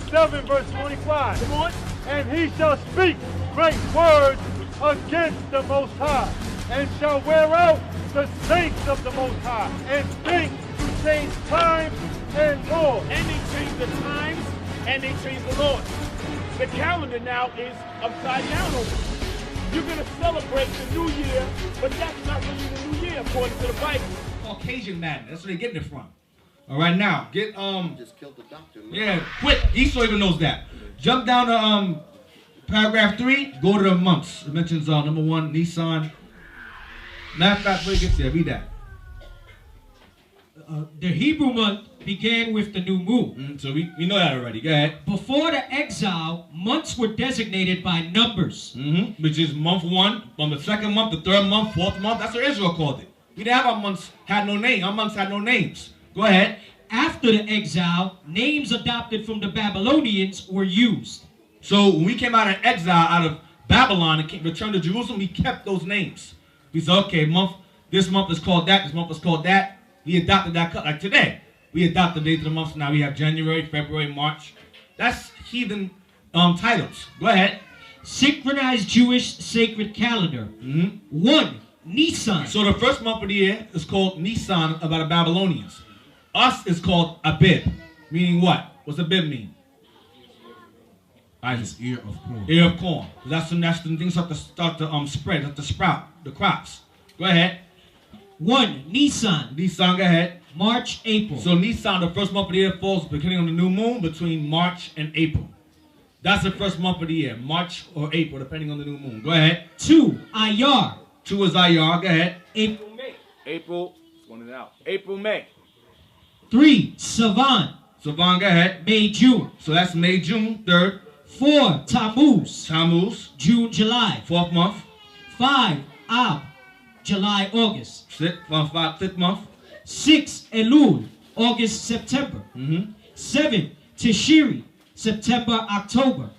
chapter 7, verse 25. Come on. And he shall speak great words against the Most High, and shall wear out the saints of the Most High, and think to change times and laws. And they changed the times, and they changed the laws. The calendar now is upside down over. You're going to celebrate the new year, but that's not really the new year, according to the Bible. Caucasian madness. That's where they're getting it from. All right, now, get, Just killed the doctor. Man. yeah, quick. Esau even knows that. Jump down to, paragraph 3. Go to the months. It mentions, number 1, Nisan. Matter of fact, before you get there, read that. The Hebrew month began with the new moon. So we know that already. Go ahead. Before the exile, months were designated by numbers. Which is month 1, from the 2nd month, the 3rd month, 4th month. That's what Israel called it. We didn't have our months had no name. Our months had no names. Go ahead. After the exile, names adopted from the Babylonians were used. So when we came out of exile, out of Babylon, and returned to Jerusalem, we kept those names. We said, okay, this month is called that, this month is called that. We adopted that, like today. We adopted the dates of the months. Now we have January, February, March. That's heathen titles. Go ahead. Synchronized Jewish sacred calendar. 1. Nisan. So the first month of the year is called Nisan by the Babylonians. Us is called Abib, meaning what? What's Abib mean? It's ear of corn. Ear of corn. That's when things start to spread, start to sprout, the crops. Go ahead. 1. Nisan. Nisan, go ahead. March, April. So Nisan, the first month of the year, falls beginning on the new moon between March and April. That's the first month of the year, March or April, depending on the new moon. Go ahead. 2. Ayar. 2 is Ayar. Go ahead. April, May. April, let's go it out. April, May. 3. Savan. Savan, go ahead. May, June. So that's May, June, 3rd. 4. Tammuz. Tammuz. June, July. 4th month. 5. Ab. July, August. 5th month. 6. Elul. August, September. 7. Tishri. September, October.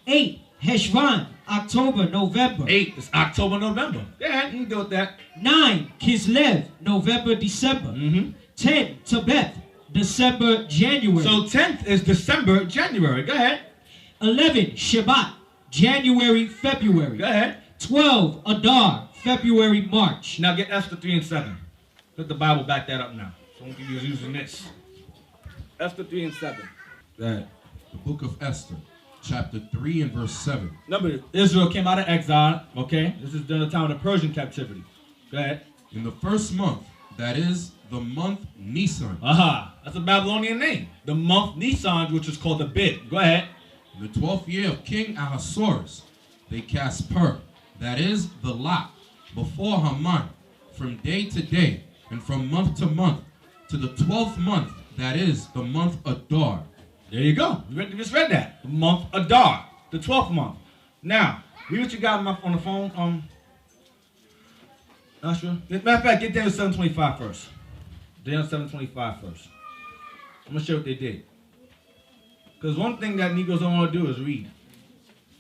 8. Heshvan. October, November. 8 is October, November. Yeah, you can deal with that. 9. Kislev. November, December. 10. Tebeth. December, January. So 10th is December, January. Go ahead. 11. Shabbat. January, February. Go ahead. 12. Adar. February, March. Now get Esther 3 and 7. Let the Bible back that up now. So I won't be using this. Esther 3 and 7. Go ahead. The book of Esther, chapter 3 and verse 7. Number Israel came out of exile. Okay, this is during the time of the Persian captivity. Go ahead. In the first month, that is the month Nisan. Aha, that's a Babylonian name. The month Nisan, which is called the Bid. Go ahead. In the 12th year of King Ahasuerus, they cast pur, that is the lot, before Haman, from day to day, and from month to month, to the 12th month, that is the month Adar. There you go. You just read that. The month Adar, the 12th month. Now, read what you got on the phone. Not sure. Matter of fact, get Daniel 7:25 first. Daniel 7:25 first. I'm gonna show what they did. Because one thing that Negroes don't want to do is read.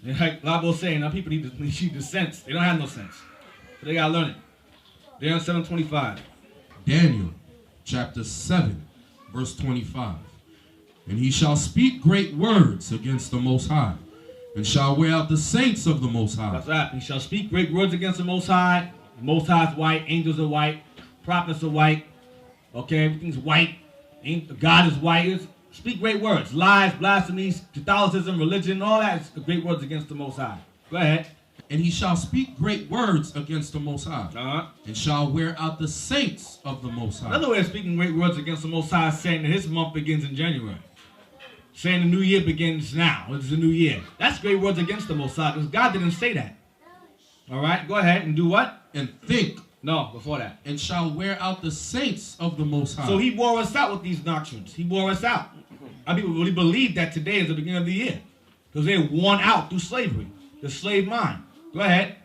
And like Labo's saying, now people need the sense. They don't have no sense. So they gotta learn it. Daniel 7:25. Daniel, chapter 7, verse 25. And he shall speak great words against the Most High, and shall wear out the saints of the Most High. That's right. He shall speak great words against the Most High. The Most High is white. Angels are white. Prophets are white. Okay, everything's white. God is white. Speak great words. Lies, blasphemies, Catholicism, religion, all that is great words against the Most High. Go ahead. And he shall speak great words against the Most High, and shall wear out the saints of the Most High. Another way of speaking great words against the Most High is saying that his month begins in January. Saying the new year begins now. It's the new year. That's great words against the Most High, because God didn't say that. All right, go ahead and do what? And think. No, before that. And shall wear out the saints of the Most High. So he wore us out with these doctrines. He wore us out. People really believe that today is the beginning of the year, because they're worn out through slavery, the slave mind. Go ahead.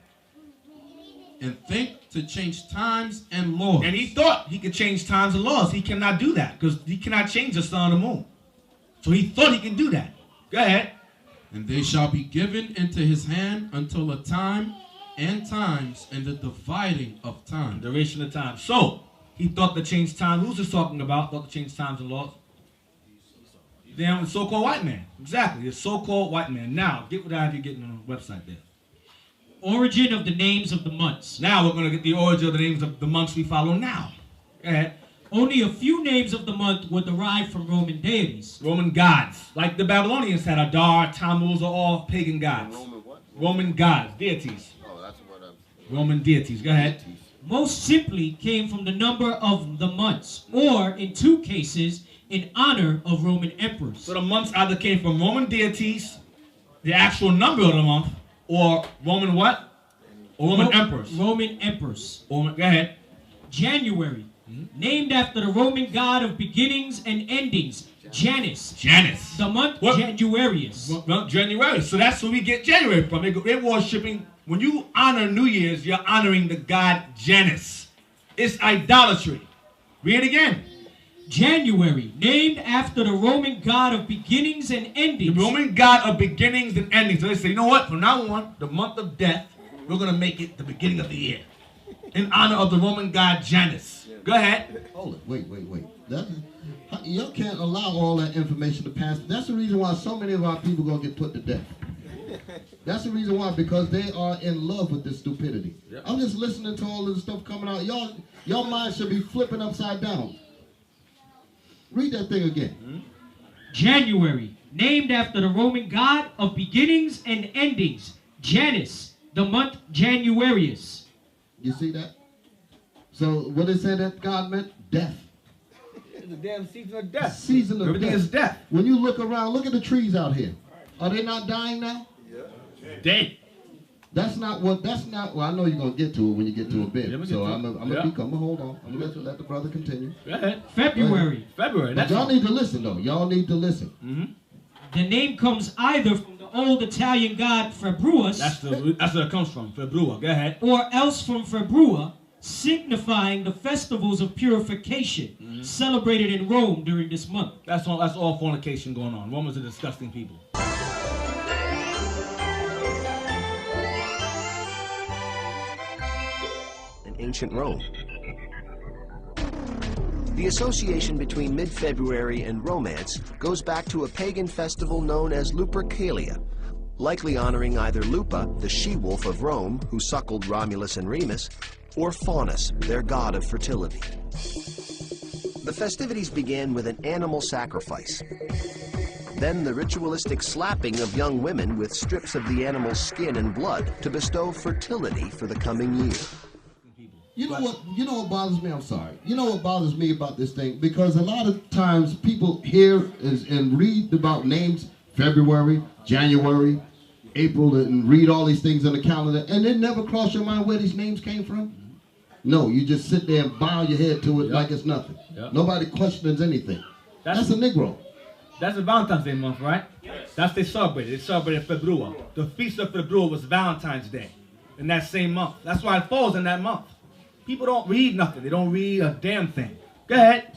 And think to change times and laws. And he thought he could change times and laws. He cannot do that, because he cannot change the sun and the moon. So he thought he could do that. Go ahead. And they shall be given into his hand until a time and times and the dividing of time. Duration of time. So he thought to change time. Who's this talking about? Thought to change times and laws. Damn so-called white man. Exactly, the so-called white man. Now, get what I have you getting on the website there. Origin of the names of the months. Now we're going to get the origin of the names of the months we follow now. Go ahead. Only a few names of the month were derived from Roman deities. Roman gods. Like the Babylonians had Adar, Tammuz, are all pagan gods. Roman what? Roman gods, deities. Oh, that's what I'm... Roman deities. Go ahead. Most simply came from the number of the months, or in 2 cases, in honor of Roman emperors. So the months either came from Roman deities, the actual number of the month, or Roman what? Or Roman emperors. Roman emperors. Go ahead. January, named after the Roman god of beginnings and endings, Janus. Janus. The month What? Januarius. Well, January. So that's where we get January from. They're worshiping. When you honor New Year's, you're honoring the god Janus. It's idolatry. Read it again. January, named after the Roman god of beginnings and endings. The Roman god of beginnings and endings. So they say, you know what? From now on, the month of death, we're going to make it the beginning of the year. In honor of the Roman god Janus. Go ahead. Hold it. Wait. Y'all can't allow all that information to pass. That's the reason why so many of our people going to get put to death. That's the reason why, because they are in love with this stupidity. Yep. I'm just listening to all of this stuff coming out. Your mind should be flipping upside down. Read that thing again. January, named after the Roman god of beginnings and endings, Janus, the month Januarius. You see that? So what it said that God meant? Death. It's a damn season of death. Season of Everything death. is death. When you look around, look at the trees out here. Are they not dying now? Dead. That's not, well, I know you're going to get to it when you get to a bit. So I'm going to hold on. I'm going to let the brother continue. Go ahead. February. February. But y'all need to listen, though. Y'all need to listen. The name comes either from the old Italian god Februus. That's where it comes from. Februa. Go ahead. Or else from Februa, signifying the festivals of purification celebrated in Rome during this month. That's all fornication going on. Romans are disgusting people. In ancient Rome. The association between mid-February and romance goes back to a pagan festival known as Lupercalia, likely honoring either Lupa, the she-wolf of Rome, who suckled Romulus and Remus, or Faunus, their god of fertility. The festivities began with an animal sacrifice. Then the ritualistic slapping of young women with strips of the animal's skin and blood to bestow fertility for the coming year. You know what bothers me? I'm sorry. You know what bothers me about this thing? Because a lot of times people hear and read about names, February, January, April, and read all these things on the calendar, and it never cross your mind where these names came from? No, you just sit there and bow your head to it like it's nothing. Nobody questions anything. That's a Negro. That's the Valentine's Day month, right? Yes. That's they celebrated. They celebrated Februa. The feast of Februa was Valentine's Day in that same month. That's why it falls in that month. People don't read nothing. They don't read a damn thing. Go ahead.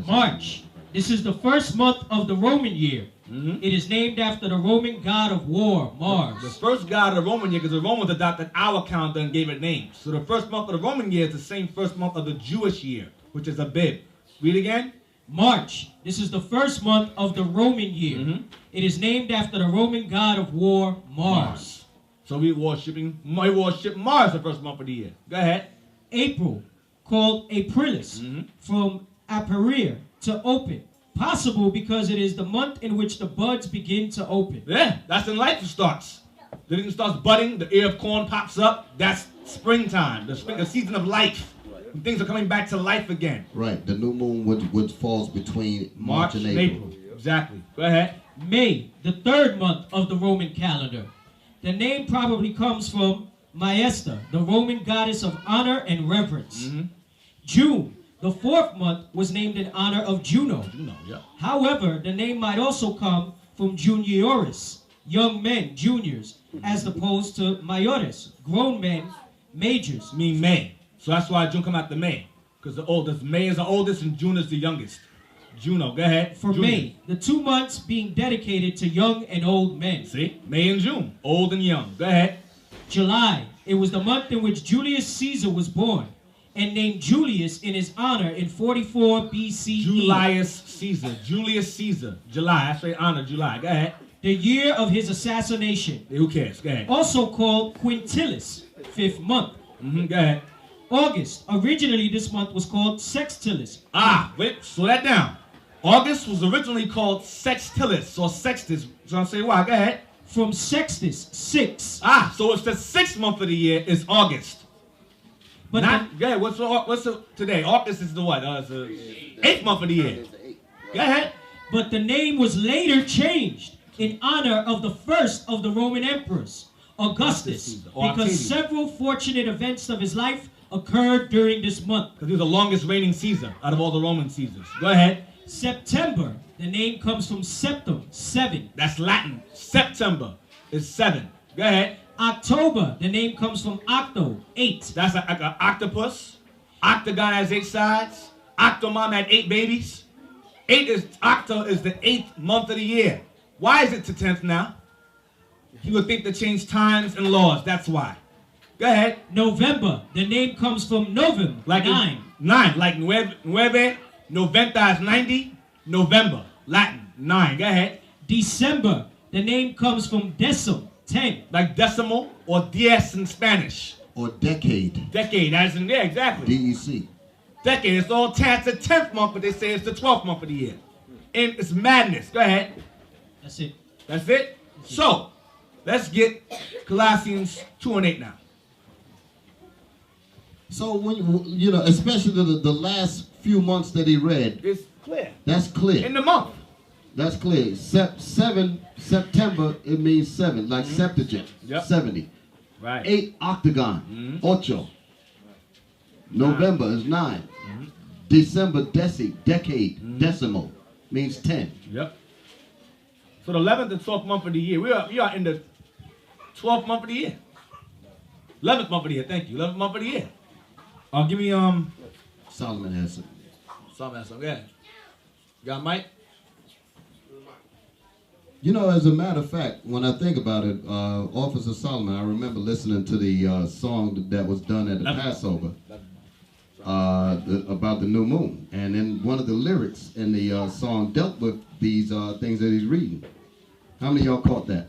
March. This is the first month of the Roman year. It is named after the Roman god of war, Mars. The first god of the Roman year, because the Romans adopted our calendar and gave it names. So the first month of the Roman year is the same first month of the Jewish year, which is Abib. Read again. March. This is the first month of the Roman year. It is named after the Roman god of war, Mars. So we worship Mars the first month of the year. Go ahead. April, called Aprilis, from aperir, to open. Possible because it is the month in which the buds begin to open. Yeah, that's when life starts. The thing starts budding, the ear of corn pops up. That's springtime, the season of life. When things are coming back to life again. Right, the new moon which falls between March and April. Exactly. Go ahead. May, the third month of the Roman calendar. The name probably comes from Maesta, the Roman goddess of honor and reverence. June, the fourth month, was named in honor of Juno. However, the name might also come from junioris, young men, juniors, as opposed to mayores, grown men, majors. Mean May. So that's why June come after May. Because the oldest. May is the oldest and June is the youngest. Juno, go ahead. For Junior. May, the 2 months being dedicated to young and old men. See? May and June. Old and young. Go ahead. July, it was the month in which Julius Caesar was born. and named Julius in his honor in 44 BCE. Julius Caesar. Julius Caesar. July. That's right, honor, July. Go ahead. The year of his assassination. Who cares? Go ahead. Also called Quintilis, 5th month. Go ahead. August. Originally, this month was called Sextilis. Ah, wait, slow that down. August was originally called Sextilis or Sextus. So I'm saying why? Go ahead. From Sextus, 6. Ah, so it's the 6th month of the year is August. But Not, go ahead. What's today? August is the what? It's the 8th month of the year. Go ahead. But the name was later changed in honor of the first of the Roman emperors, Augustus, because several fortunate events of his life occurred during this month. Because he was the longest reigning Caesar out of all the Roman Caesars. Go ahead. September, the name comes from septum, 7. That's Latin. September is 7. Go ahead. October, the name comes from octo, 8. That's like an octopus. Octagon has 8 sides. Octomom had 8 babies. Octo is the 8th month of the year. Why is it to 10th now? You would think to change times and laws. That's why. Go ahead. November, the name comes from novem, Like 9. 9, like nueve, noventa is 90. November, Latin, 9. Go ahead. December, the name comes from decim, 10. Like decimal or diez in Spanish. Or decade. Decade, as in there, exactly. DEC. Decade, it's all 10th, it's the 10th month, but they say it's the 12th month of the year. And it's madness. Go ahead. That's it. That's it? So, let's get Colossians 2 and 8 now. So when you know, especially the last few months that he read, It's clear. that's clear. In the month. That's clear. 7 September, it means 7, like Septuagint, Yep. 70. Right. 8 octagon, ocho. November is 9. December, decade, decimal, means 10. Yep. So the 11th and 12th month of the year, we are in the 12th month of the year. 11th month of the year, thank you. 11th month of the year. Give me Solomon has it. something. Yeah. You got a mic? You know, as a matter of fact, when I think about it, Officer Solomon, I remember listening to the song that was done at the Passover about the new moon. And then one of the lyrics in the song dealt with these things that he's reading. How many of y'all caught that?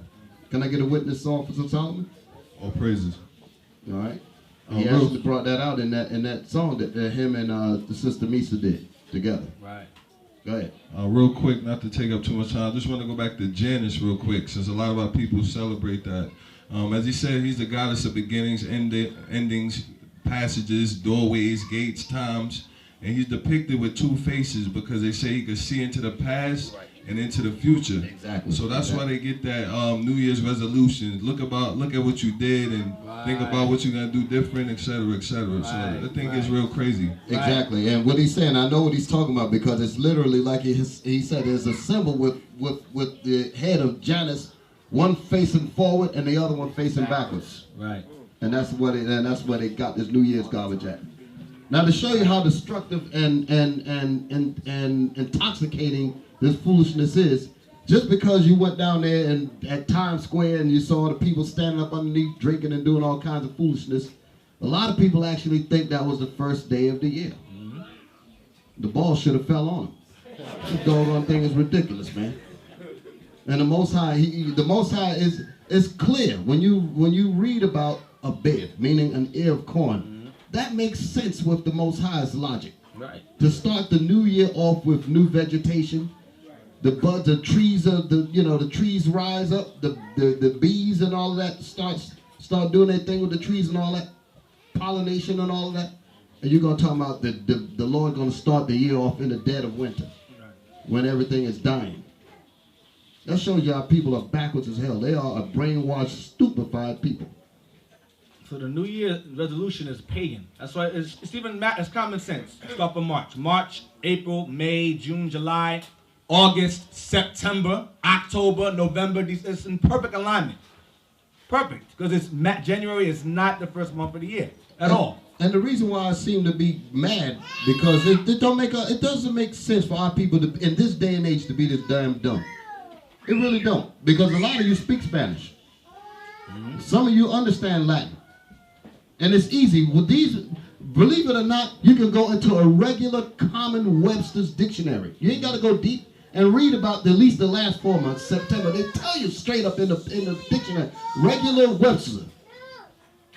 Can I get a witness, Officer Solomon? All praises. All right. He actually brought that out in that song that him and the sister Misa did together. Right. Go ahead. Real quick, not to take up too much time, I just want to go back to Janus real quick, since a lot of our people celebrate that. As he said, he's the goddess of beginnings, endings, passages, doorways, gates, times, and he's depicted with 2 faces because they say he could see into the past and into the future. Exactly. So that's why they get that New Year's resolution. Look at what you did and think about what you're gonna do different, etc., etc. So I think it's real crazy. Exactly. And what he's saying, I know what he's talking about because it's literally like he said, there's a symbol with the head of Janus, one facing forward and the other one facing backwards. Right. And that's what they got this New Year's garbage at. Now to show you how destructive and intoxicating this foolishness is, just because you went down there and at Times Square and you saw the people standing up underneath drinking and doing all kinds of foolishness, a lot of people actually think that was the first day of the year. The ball should have fell on them. This doggone thing is ridiculous, man. And the Most High, is clear when you read about a bib, meaning an ear of corn. That makes sense with the Most High's logic. Right. To start the new year off with new vegetation, the buds, the trees the trees rise up, the bees and all of that start doing their thing with the trees and all that, pollination and all of that. And you're gonna talk about the Lord gonna start the year off in the dead of winter, when everything is dying. That shows you how people are backwards as hell. They are a brainwashed, stupefied people. So the New Year resolution is pagan. That's why it's common sense. Start from March, April, May, June, July, August, September, October, November. It's in perfect alignment. Perfect, because January is not the first month of the year at all. And the reason why I seem to be mad because it doesn't make sense for our people to, in this day and age, to be this damn dumb. It really don't, because a lot of you speak Spanish. Some of you understand Latin. And it's easy. With these believe it or not, you can go into a regular common Webster's dictionary. You ain't got to go deep and read about at least the last 4 months, September. They tell you straight up in the dictionary.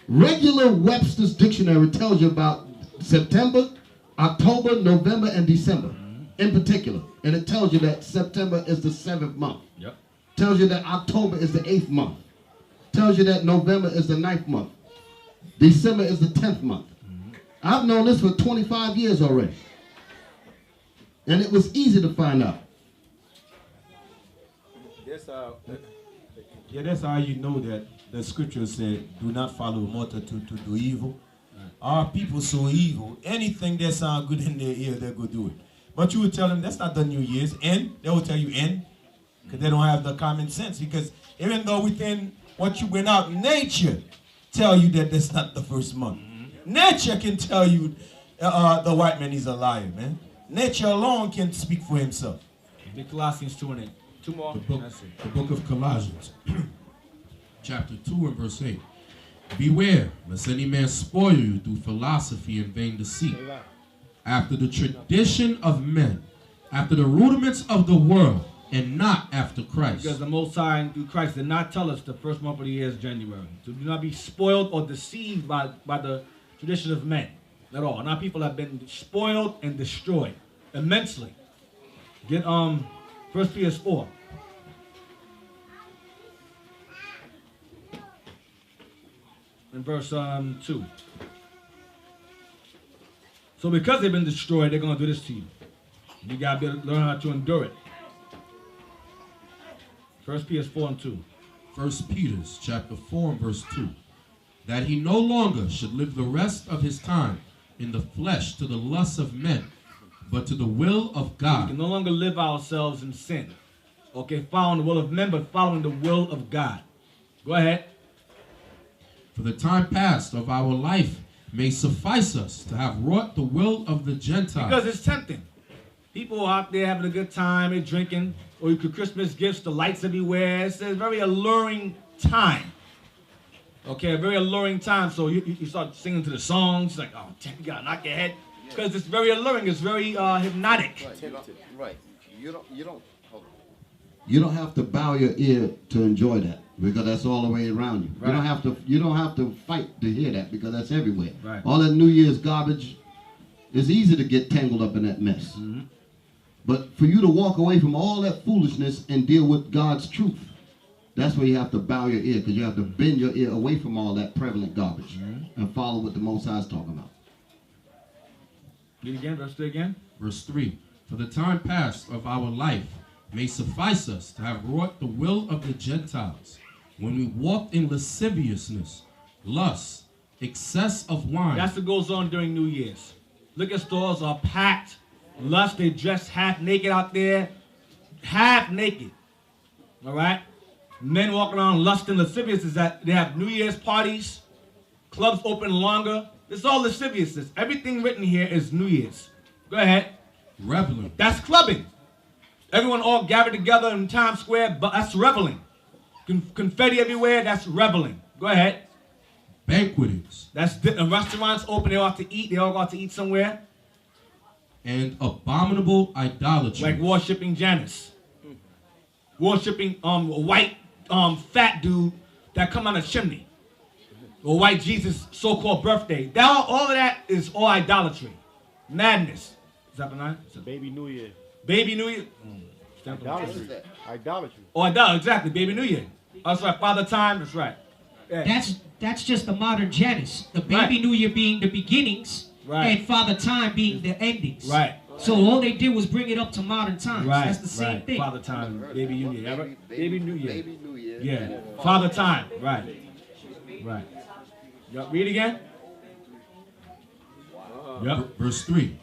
Regular Webster's dictionary tells you about September, October, November, and December in particular. And it tells you that September is the 7th month. Yep. Tells you that October is the 8th month. Tells you that November is the 9th month. December is the 10th month. I've known this for 25 years already. And it was easy to find out. That's how you know that the scripture said, do not follow a multitude to do evil. Our people so evil, anything that sounds good in their ear, they'll go do it. But you would tell them, that's not the New Year's. End. They will tell you end. Because they don't have the common sense. Because even though within what you went out, nature tell you that that's not the first month. Nature can tell you the white man is a liar, man. Nature alone can speak for himself. Colossians 2 and 8. Two more. The book of Colossians, chapter 2 and verse 8. Beware, lest any man spoil you through philosophy and vain deceit, after the tradition of men, after the rudiments of the world, and not after Christ. Because the Most High through Christ did not tell us the first month of the year is January. So do not be spoiled or deceived by the tradition of men at all. Now people have been spoiled and destroyed immensely. Get 1 Peter 4. In verse 2. So because they've been destroyed, they're going to do this to you. You got to learn how to endure it. 1 Peter 4 and 2. 1 Peter chapter 4 and verse 2. That he no longer should live the rest of his time in the flesh to the lusts of men, but to the will of God. We can no longer live ourselves in sin. Okay, following the will of men, but following the will of God. Go ahead. For the time past of our life may suffice us to have wrought the will of the Gentiles. Because it's tempting. People out there having a good time, they're drinking, or you could Christmas gifts, the lights everywhere. It's a very alluring time. Okay, a very alluring time. So you start singing to the songs, like, oh, you gotta knock your head. Because it's very alluring, it's very hypnotic. Right. You don't have to bow your ear to enjoy that, because that's all the way around you. Right. You don't have to fight to hear that, because that's everywhere. Right. All that New Year's garbage, it's easy to get tangled up in that mess. But for you to walk away from all that foolishness and deal with God's truth, that's where you have to bow your ear, because you have to bend your ear away from all that prevalent garbage and follow what the Most High is talking about. Read again, verse 3 again. Verse 3. For the time past of our life may suffice us to have wrought the will of the Gentiles, when we walked in lasciviousness, lust, excess of wine. That's what goes on during New Year's. Liquor stores are packed. Lust, they dress half naked out there. Half naked. All right? Men walking around lusting, lasciviousness. That they have New Year's parties. Clubs open longer. It's all lasciviousness. Everything written here is New Year's. Go ahead. Reveling. That's clubbing. Everyone all gathered together in Times Square, but that's reveling. Confetti everywhere, that's reveling. Go ahead. Banquetings. That's restaurants open, they all have to eat. They all got to eat somewhere. And abominable idolatry. Like worshiping Janus. Worshiping a white fat dude that come on a chimney. Or white Jesus so-called birthday. All of that is all idolatry. Madness. Is that benign? It's a baby New Year. Baby New Year? Idolatry. Idolatry. Oh, idolatry, exactly. Baby New Year. That's right. Father Time, that's right. Yeah. That's just the modern Janus. The baby New Year being the beginnings, and Father Time being the endings. Right. So all they did was bring it up to modern times. Right. That's the same thing. Father Time, Baby New Year. Baby New Year. Baby New Year. Yeah. Father Time. Right. Right. Yep. Read again. Yep. Verse 3.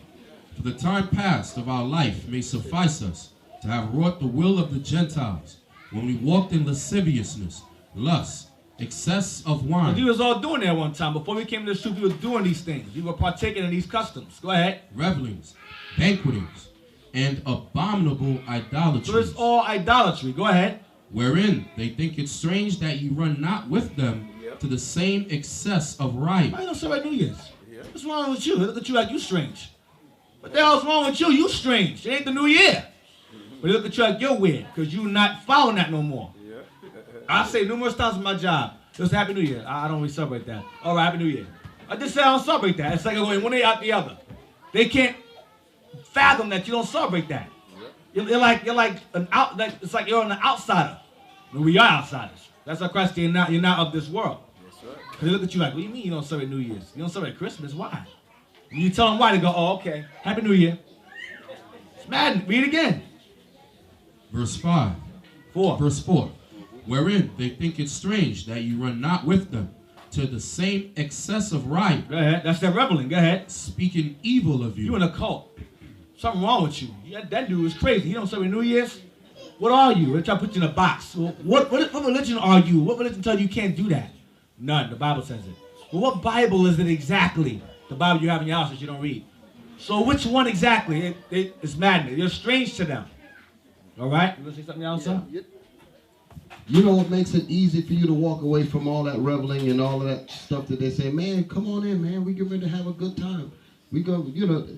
For the time past of our life may suffice us to have wrought the will of the Gentiles, when we walked in lasciviousness, lust, excess of wine. We was all doing that one time. Before we came to the truth, we were doing these things. We were partaking in these customs. Go ahead. Revelings, banquetings, and abominable idolatry. So it's all idolatry. Go ahead. Wherein they think it strange that you run not with them to the same excess of riot. I don't celebrate New Year's. What's wrong with you? They look at you like you strange. What the hell's wrong with you? You strange. It ain't the new year. But they look at you like you're weird because you're not following that no more. I say numerous times in my job, just Happy New Year. I don't really celebrate that. All right, Happy New Year. I just say I don't celebrate that. It's like going one day out the other. They can't fathom that you don't celebrate that. You're like an out. Like, it's like you're an outsider. But we are outsiders. That's how Christ you're not of this world. They look at you like, what do you mean you don't celebrate New Year's? You don't celebrate Christmas? Why? When you tell them why, they go, oh, okay. Happy New Year. It's mad. Read it again. Verse 5. 4. Verse 4. Wherein they think it strange that you run not with them to the same excess of riot. Go ahead. That's that reveling. Go ahead. Speaking evil of you. You in a cult. Something wrong with you. That dude is crazy. He don't celebrate New Year's? What are you? They try to put you in a box. What religion are you? What religion tells you can't do that? None. The Bible says it. Well, what Bible is it exactly? The Bible you have in your house that you don't read. So which one exactly? It's madness. You're strange to them. All right? You want to say something else, sir? You know what makes it easy for you to walk away from all that reveling and all of that stuff that they say, man, come on in, man. We get ready to have a good time. We go, you know,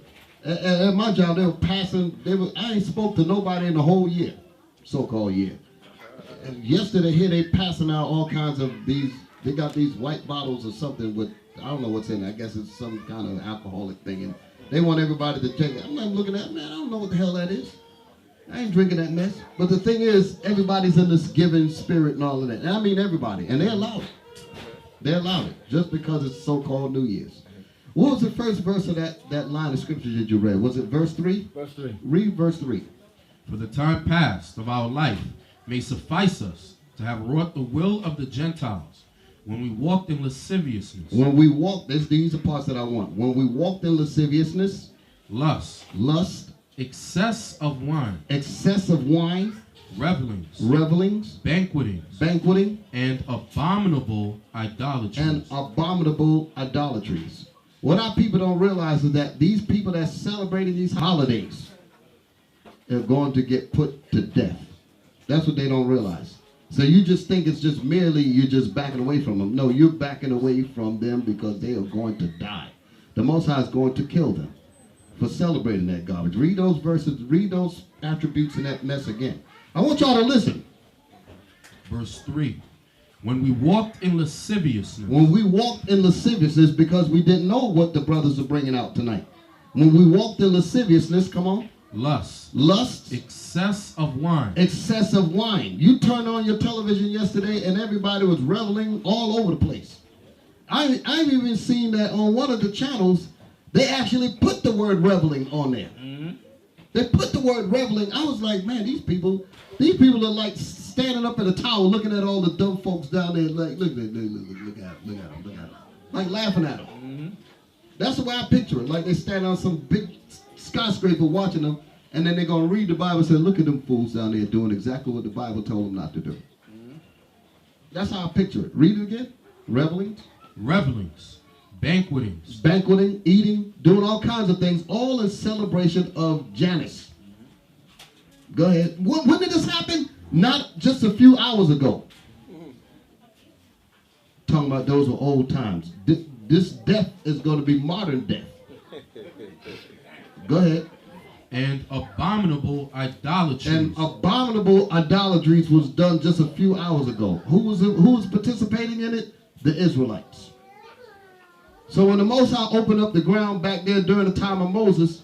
at my job, they were passing, I ain't spoke to nobody in the whole year, so-called year. And yesterday here, they passing out all kinds of these, they got these white bottles or something with, I don't know what's in it. I guess it's some kind of alcoholic thing. And they want everybody to take it. I'm not looking at it, man, I don't know what the hell that is. I ain't drinking that mess. But the thing is, everybody's in this giving spirit and all of that. And I mean everybody. And they allow it. They allow it. Just because it's so-called New Year's. What was the first verse of that line of scripture that you read? Was it verse 3? Verse 3. Read verse 3. For the time past of our life may suffice us to have wrought the will of the Gentiles when we walked in lasciviousness. When we walked, these are parts that I want. When we walked in lasciviousness. Lust. Excess of wine. Revelings. Banqueting. And abominable idolatries. What our people don't realize is that these people that's celebrating these holidays are going to get put to death. That's what they don't realize. So you just think it's just merely you're just backing away from them. No, you're backing away from them because they are going to die. The Most High is going to kill them for celebrating that garbage. Read those verses, read those attributes in that mess again. I want y'all to listen. Verse 3. When we walked in lasciviousness. When we walked in lasciviousness, because we didn't know what the brothers are bringing out tonight. When we walked in lasciviousness, come on. Lust. Excess of wine. You turned on your television yesterday and everybody was reveling all over the place. I've even seen that on one of the channels. They actually put the word reveling on there. Mm-hmm. They put the word reveling. I was like, man, these people are like standing up in a tower looking at all the dumb folks down there, like, look at them. Like laughing at them. Mm-hmm. That's the way I picture it. Like they stand on some big skyscraper watching them, and then they're going to read the Bible and say, look at them fools down there doing exactly what the Bible told them not to do. Mm-hmm. That's how I picture it. Read it again. Revelings. Banqueting, eating, doing all kinds of things, all in celebration of Janus. Go ahead. When did this happen? Not just a few hours ago. Talking about those were old times. This death is going to be modern death. Go ahead. And abominable idolatries. And abominable idolatries was done just a few hours ago. Who was participating in it? The Israelites. So when the Most High opened up the ground back there during the time of Moses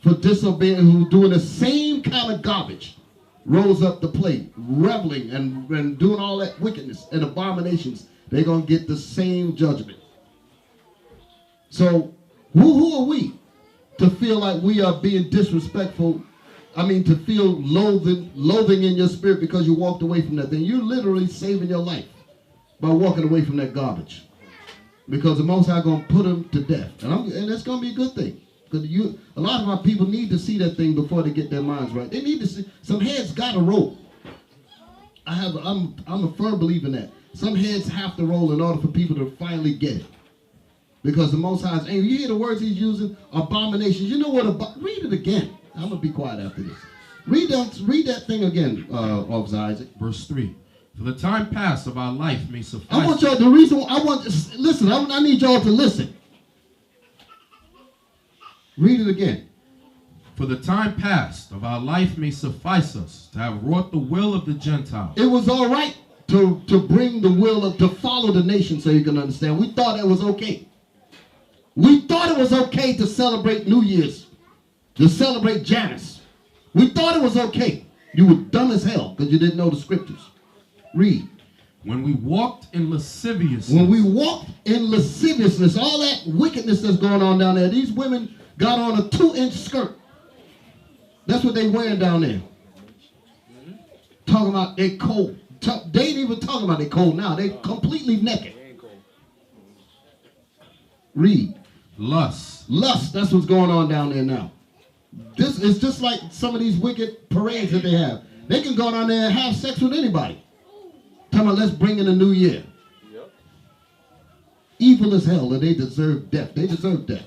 for disobeying, who doing the same kind of garbage, rose up to play, reveling and doing all that wickedness and abominations, they're going to get the same judgment. So who are we to feel like we are being disrespectful? I mean, to feel loathing in your spirit because you walked away from that thing. You're literally saving your life by walking away from that garbage. Because the Most High going to put them to death. And that's going to be a good thing. Because a lot of our people need to see that thing before they get their minds right. They need to see. Some heads got to roll. I'm a firm believer in that. Some heads have to roll in order for people to finally get it. Because the Most High is angry. You hear the words he's using? Abominations. You know what? Read it again. I'm going to be quiet after this. Read that thing again, Officer Isaac. Verse 3. For the time past of our life may suffice. I want y'all, the reason I want, listen, I need y'all to listen. Read it again. For the time past of our life may suffice us to have wrought the will of the Gentiles. It was all right to bring the will of, to follow the nation, so you can understand. We thought it was okay. We thought it was okay to celebrate New Year's, to celebrate Janus. We thought it was okay. You were dumb as hell because you didn't know the scriptures. Read. When we walked in lasciviousness. When we walked in lasciviousness, all that wickedness that's going on down there. These women got on a 2-inch skirt. That's what they wearing down there. Talking about they cold. They ain't even talking about they cold now. They completely naked. Read. Lust. Lust, that's what's going on down there now. This is just like some of these wicked parades that they have. They can go down there and have sex with anybody. Talking about let's bring in a new year. Yep. Evil as hell, and they deserve death. They deserve death.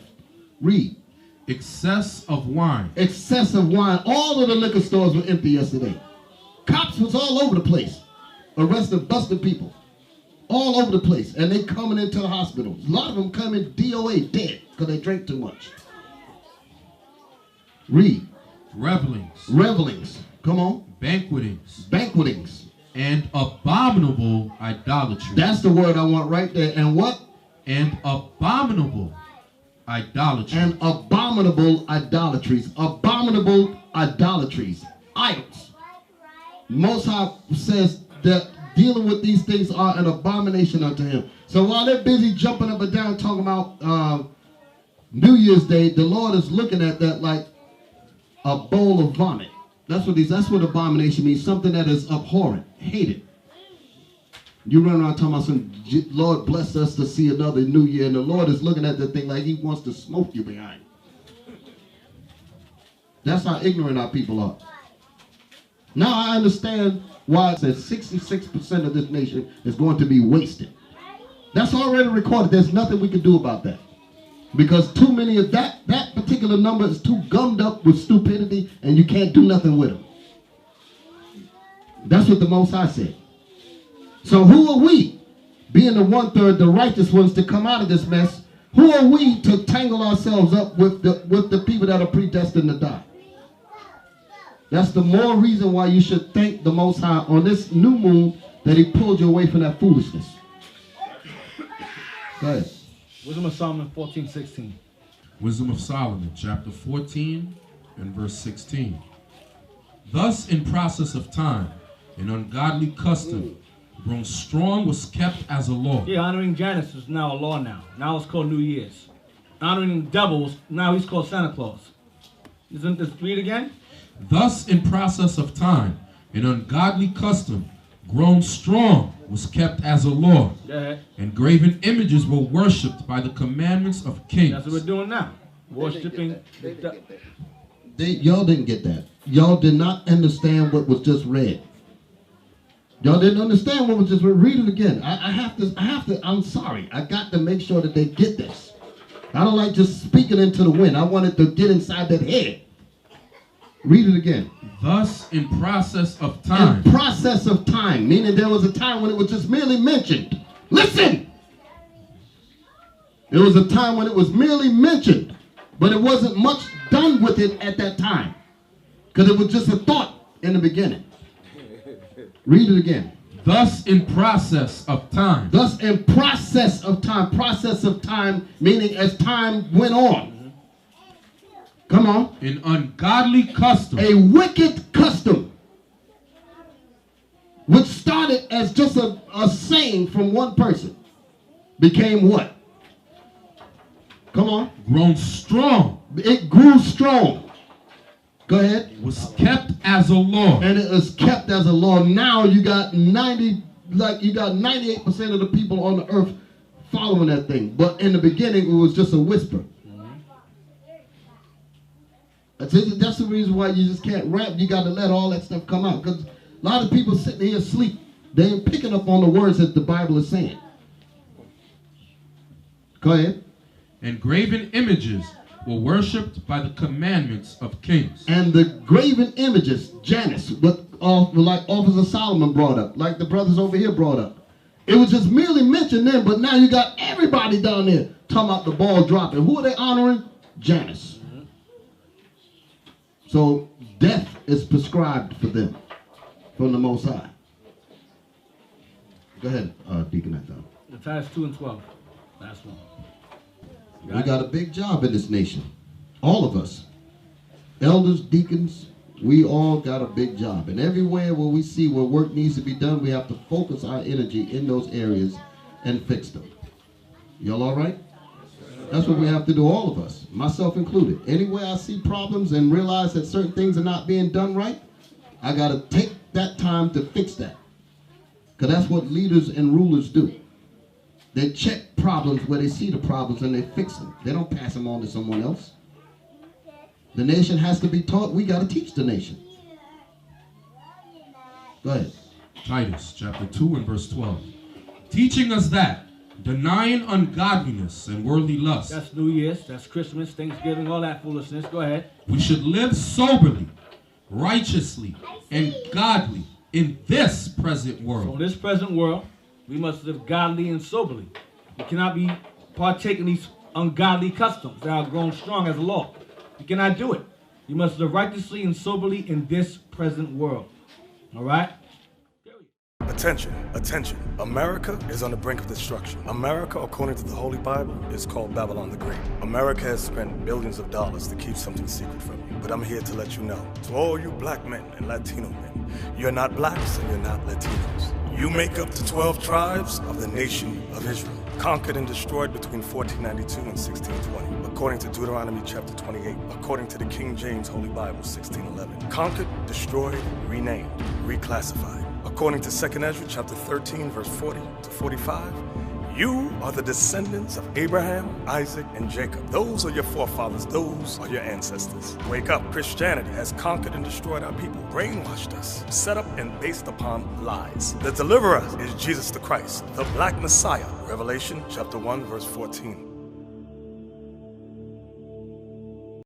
Read. Excess of wine. Excess of wine. All of the liquor stores were empty yesterday. Cops was all over the place. Arresting, busting people. All over the place. And they coming into the hospitals. A lot of them come in DOA dead because they drank too much. Read. Revelings. Revelings. Come on. Banquetings. Banquetings. And abominable idolatry. That's the word I want right there. And what? And abominable idolatry. And abominable idolatries. Abominable idolatries. Idols. Most High says that dealing with these things are an abomination unto him. So while they're busy jumping up and down talking about New Year's Day, the Lord is looking at that like a bowl of vomit. That's what abomination means. Something that is abhorrent, hated. You run around talking about some Lord bless us to see another new year, and the Lord is looking at the thing like he wants to smoke you behind. That's how ignorant our people are. Now I understand why it says 66% of this nation is going to be wasted. That's already recorded. There's nothing we can do about that. Because too many of that particular number is too gummed up with stupidity, and you can't do nothing with them. That's what the Most High said. So who are we, being the 1/3, the righteous ones, to come out of this mess? Who are we to tangle ourselves up with the people that are predestined to die? That's the more reason why you should thank the Most High on this new moon that he pulled you away from that foolishness. Go ahead. Wisdom of Solomon 14:16. Wisdom of Solomon, chapter 14 and verse 16. Thus in process of time, an ungodly custom, grown strong, was kept as a law. Yeah, honoring Janus is now a law now. Now it's called New Year's. Honoring the devils, now he's called Santa Claus. Isn't this, read again? Thus in process of time, an ungodly custom, grown strong, was kept as a law. And graven images were worshipped by the commandments of kings. That's what we're doing now. Worshipping. Y'all didn't get that. Y'all did not understand what was just read. Y'all didn't understand what was just read. Read it again. I have to, I'm sorry. I got to make sure that they get this. I don't like just speaking into the wind. I wanted to get inside that head. Read it again. Thus in process of time. In process of time, meaning there was a time when it was just merely mentioned. Listen! There was a time when it was merely mentioned, but it wasn't much done with it at that time. Because it was just a thought in the beginning. Read it again. Thus in process of time. Thus in process of time. Process of time, meaning as time went on. Come on. An ungodly custom. A wicked custom. Which started as just a saying from one person. Became what? Come on. Grown strong. It grew strong. Go ahead. Was kept as a law. And it was kept as a law. Now you got 98% of the people on the earth following that thing. But in the beginning, it was just a whisper. That's the reason why you just can't rap. You got to let all that stuff come out. Because a lot of people sitting here asleep. They ain't picking up on the words that the Bible is saying. Go ahead. And graven images were worshipped by the commandments of kings. And the graven images, Janus, like Officer Solomon brought up, like the brothers over here brought up. It was just merely mentioned then, but now you got everybody down there talking about the ball dropping. Who are they honoring? Janus. So death is prescribed for them from the Most High. Go ahead, Deacon Anton. The Titus 2 and 12. Last one. We got a big job in this nation. All of us. Elders, deacons, we all got a big job. And everywhere where we see where work needs to be done, we have to focus our energy in those areas and fix them. Y'all all right? That's what we have to do, all of us, myself included. Anywhere I see problems and realize that certain things are not being done right, I got to take that time to fix that. Because that's what leaders and rulers do. They check problems where they see the problems and they fix them. They don't pass them on to someone else. The nation has to be taught. We got to teach the nation. Go ahead. Titus chapter 2 and verse 12. Teaching us that, denying ungodliness and worldly lust. That's New Year's, that's Christmas, Thanksgiving, all that foolishness. Go ahead. We should live soberly, righteously, and godly in this present world. So in this present world, we must live godly and soberly. We cannot be partaking these ungodly customs that are grown strong as a law. You cannot do it. You must live righteously and soberly in this present world. All right? Attention, attention. America is on the brink of destruction. America, according to the Holy Bible, is called Babylon the Great. America has spent billions of dollars to keep something secret from you. But I'm here to let you know, to all you black men and Latino men, you're not blacks and you're not Latinos. You make up the 12 tribes of the nation of Israel, conquered and destroyed between 1492 and 1620, according to Deuteronomy chapter 28, according to the King James Holy Bible 1611. Conquered, destroyed, renamed, reclassified. According to 2nd Ezra chapter 13, verse 40 to 45, you are the descendants of Abraham, Isaac, and Jacob. Those are your forefathers. Those are your ancestors. Wake up. Christianity has conquered and destroyed our people, brainwashed us, set up and based upon lies. The deliverer is Jesus the Christ, the Black Messiah. Revelation chapter 1, verse 14.